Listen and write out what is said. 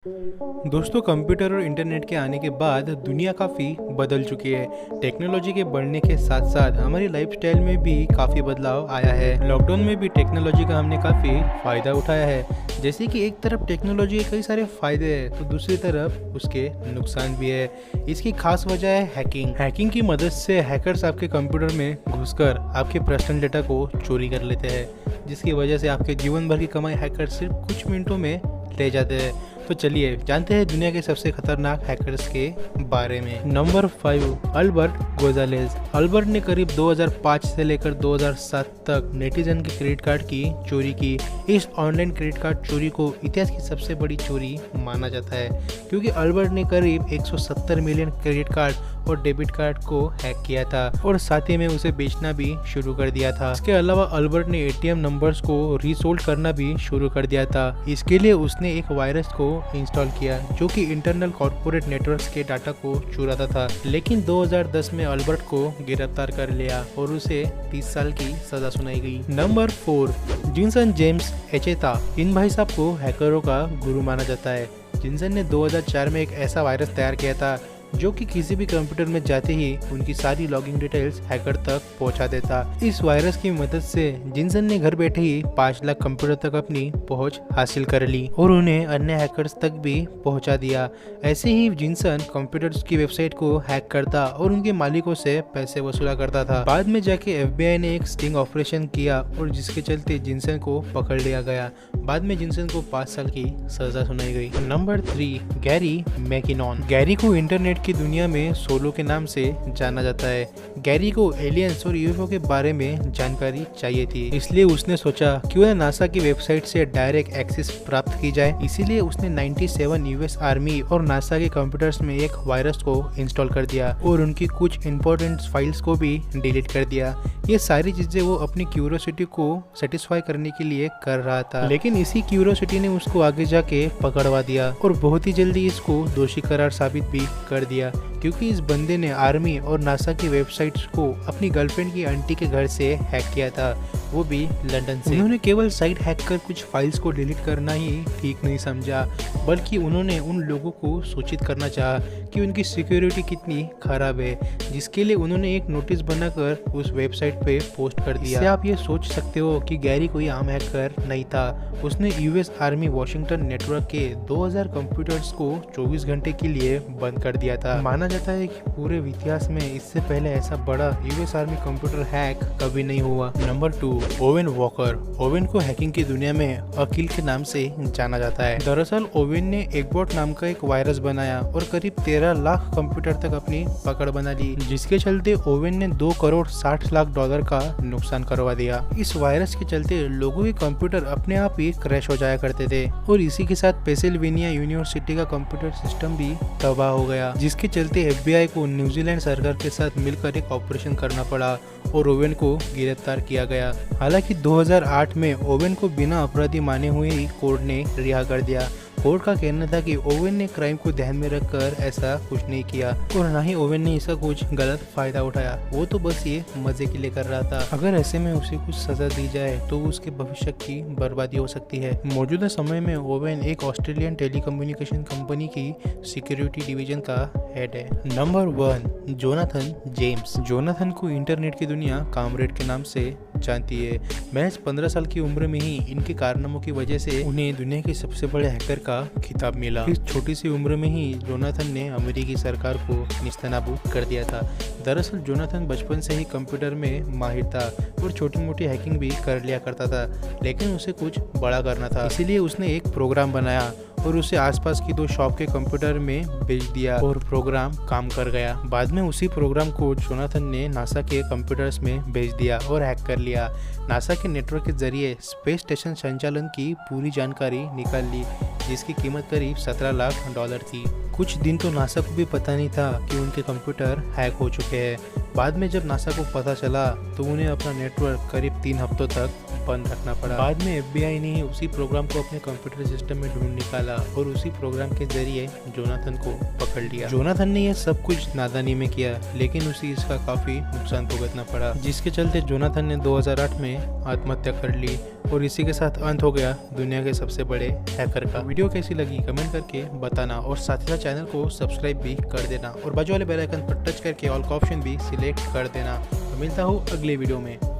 दोस्तों, कंप्यूटर और इंटरनेट के आने के बाद दुनिया काफ़ी बदल चुकी है। टेक्नोलॉजी के बढ़ने के साथ साथ हमारी लाइफस्टाइल में भी काफ़ी बदलाव आया है। लॉकडाउन में भी टेक्नोलॉजी का हमने काफ़ी फ़ायदा उठाया है। जैसे कि एक तरफ टेक्नोलॉजी के कई सारे फ़ायदे हैं तो दूसरी तरफ उसके नुकसान भी है। इसकी खास वजह है हैकिंग। हैकिंग की मदद से हैकर्स आपके कंप्यूटर में घुसकर आपके पर्सनल डेटा को चोरी कर लेते हैं, जिसकी वजह से आपके जीवन भर की कमाई हैकर सिर्फ कुछ मिनटों में ले जाते हैं। तो चलिए जानते हैं दुनिया के सबसे खतरनाक हैकर्स के बारे में। Number 5, Albert गोजालेज। अल्बर्ट ने करीब 2005 से लेकर 2007 तक नेटिजन के क्रेडिट कार्ड की चोरी की। इस ऑनलाइन क्रेडिट कार्ड चोरी को इतिहास की सबसे बड़ी चोरी माना जाता है, क्योंकि अल्बर्ट ने करीब 170 मिलियन क्रेडिट कार्ड और डेबिट कार्ड को हैक किया था और साथ ही में उसे बेचना भी शुरू कर दिया था। इसके अलावा अल्बर्ट ने एटीएम नंबर्स को रीसोल्ड करना भी शुरू कर दिया था। इसके लिए उसने एक वायरस को इंस्टॉल किया जो कि इंटरनल कॉर्पोरेट नेटवर्क्स के डाटा को चुराता था। लेकिन 2010 में अल्बर्ट को गिरफ्तार कर लिया और उसे 30 साल की सजा सुनाई गई। नंबर 4, जिनसन जेम्स एचेता। इन भाई साहब को हैकरों का गुरु माना जाता है। जिनसन ने 2004 में एक ऐसा वायरस तैयार किया था जो कि किसी भी कंप्यूटर में जाते ही उनकी सारी लॉगिन डिटेल्स हैकर तक पहुंचा देता। इस वायरस की मदद से जिनसन ने घर बैठे ही 5 लाख कंप्यूटर तक अपनी पहुंच हासिल कर ली और उन्हें अन्य हैकर्स तक भी पहुंचा दिया। ऐसे ही जिनसन कंप्यूटर्स की वेबसाइट को हैक करता और उनके मालिकों से पैसे वसूला करता था। बाद में जाके एफबीआई ने एक स्टिंग ऑपरेशन किया और जिसके चलते जिनसन को पकड़ लिया गया। बाद में जिनसन को 5 साल की सजा सुनाई गई। Number 3, Gary McKinnon. गैरी को इंटरनेट की दुनिया में सोलो के नाम से जाना जाता है। गैरी को एलियंस और यूएफओ के बारे में जानकारी चाहिए थी, इसलिए उसने सोचा क्यों ना नासा की वेबसाइट से डायरेक्ट एक्सेस प्राप्त की जाए। इसीलिए उसने 97 यूएस आर्मी और नासा के कंप्यूटर्स में एक वायरस को इंस्टॉल कर दिया और उनकी कुछ इंपॉर्टेंट फाइल्स को भी डिलीट कर दिया। ये सारी चीजें वो अपनी क्यूरियोसिटी को सेटिस्फाई करने के लिए कर रहा था, लेकिन इसी क्यूरियोसिटी ने उसको आगे जाके पकड़वा दिया और बहुत ही जल्दी इसको दोषी करार साबित भी कर दिया, क्योंकि इस बंदे ने आर्मी और नासा की वेबसाइट्स को अपनी गर्लफ्रेंड की आंटी के घर से हैक किया था, वो भी लंदन से। उन्होंने केवल साइट हैक कर कुछ फाइल्स को डिलीट करना ही ठीक नहीं समझा, बल्कि उन्होंने उन लोगों को सूचित करना चाहा कि उनकी सिक्योरिटी कितनी खराब है, जिसके लिए उन्होंने एक नोटिस बनाकर उस वेबसाइट पे पोस्ट कर दिया। इससे आप ये सोच सकते हो कि गैरी कोई आम हैकर नहीं था। उसने यूएस आर्मी वॉशिंगटन नेटवर्क के 2000 कंप्यूटर्स को 24 घंटे के लिए बंद कर दिया था। माना जाता है कि पूरे इतिहास में इससे पहले ऐसा बड़ा यूएस आर्मी कंप्यूटर हैक कभी नहीं हुआ। Number 2, Owen Walker. ओवेन को हैकिंग की दुनिया में अकील के नाम से जाना जाता है। दरअसल ओवेन ने एगबॉट नाम का एक वायरस बनाया और करीब 13 लाख कंप्यूटर तक अपनी पकड़ बना ली, जिसके चलते ओवेन ने 2 करोड़ 60 लाख डॉलर का नुकसान करवा दिया। इस वायरस के चलते लोगों के कंप्यूटर अपने आप ही क्रैश हो जाया करते थे और इसी के साथ पेंसिल्वेनिया यूनिवर्सिटी का कंप्यूटर सिस्टम भी तबाह हो गया, जिसके चलते एफबीआई को न्यूजीलैंड सरकार के साथ मिलकर एक ऑपरेशन करना पड़ा और ओवेन को गिरफ्तार किया गया। हालांकि 2008 में ओवेन को बिना अपराधी माने हुए ही कोर्ट ने रिहा कर दिया। कोर्ट का कहना था कि ओवेन ने क्राइम को ध्यान में रखकर ऐसा कुछ नहीं किया और ना ही ओवेन ने इसका कुछ गलत फायदा उठाया, वो तो बस ये मजे के लिए कर रहा था। अगर ऐसे में उसे कुछ सजा दी जाए तो उसके भविष्य की बर्बादी हो सकती है। मौजूदा समय में ओवेन एक ऑस्ट्रेलियन टेलीकम्युनिकेशन कंपनी की सिक्योरिटी डिवीजन का हेड है। Number 1, Jonathan James. जोनाथन को इंटरनेट की दुनिया कामरेड के नाम से जानती है। महज 15 साल की उम्र में ही इनके कारनामों की वजह से उन्हें दुनिया के सबसे बड़े हैकर का खिताब मिला। इस छोटी सी उम्र में ही जोनाथन ने अमेरिकी सरकार को निस्तानाबूद कर दिया था। दरअसल जोनाथन बचपन से ही कंप्यूटर में माहिर था और छोटी मोटी हैकिंग भी कर लिया करता था, लेकिन उसे कुछ बड़ा करना था। इसीलिए उसने एक प्रोग्राम बनाया और उसे आसपास की 2 शॉप के कंप्यूटर में भेज दिया और प्रोग्राम काम कर गया। बाद में उसी प्रोग्राम को जोनाथन ने नासा के कंप्यूटर्स में भेज दिया और हैक कर लिया। नासा के नेटवर्क के जरिए स्पेस स्टेशन संचालन की पूरी जानकारी निकाल ली, जिसकी कीमत करीब 17 लाख डॉलर थी। कुछ दिन तो नासा को भी पता नहीं था कि उनके कंप्यूटर हैक हो चुके हैं। बाद में जब नासा को पता चला तो उन्हें अपना नेटवर्क करीब 3 हफ्तों तक बंद रखना पड़ा। बाद में एफबीआई ने उसी प्रोग्राम को अपने कंप्यूटर सिस्टम में ढूंढ निकाला और उसी प्रोग्राम के जरिए जोनाथन को पकड़ लिया। जोनाथन ने यह सब कुछ नादानी में किया, लेकिन उसे इसका काफी नुकसान भुगतना पड़ा, जिसके चलते जोनाथन ने 2008 में आत्महत्या कर ली और इसी के साथ अंत हो गया दुनिया के सबसे बड़े हैकर का। वीडियो कैसी लगी कमेंट करके बताना और साथ ही साथ चैनल को सब्सक्राइब भी कर देना और बाजू वाले बेल आइकन पर टच करके ऑल का ऑप्शन भी सिलेक्ट कर देना। मिलता हूँ अगले वीडियो में।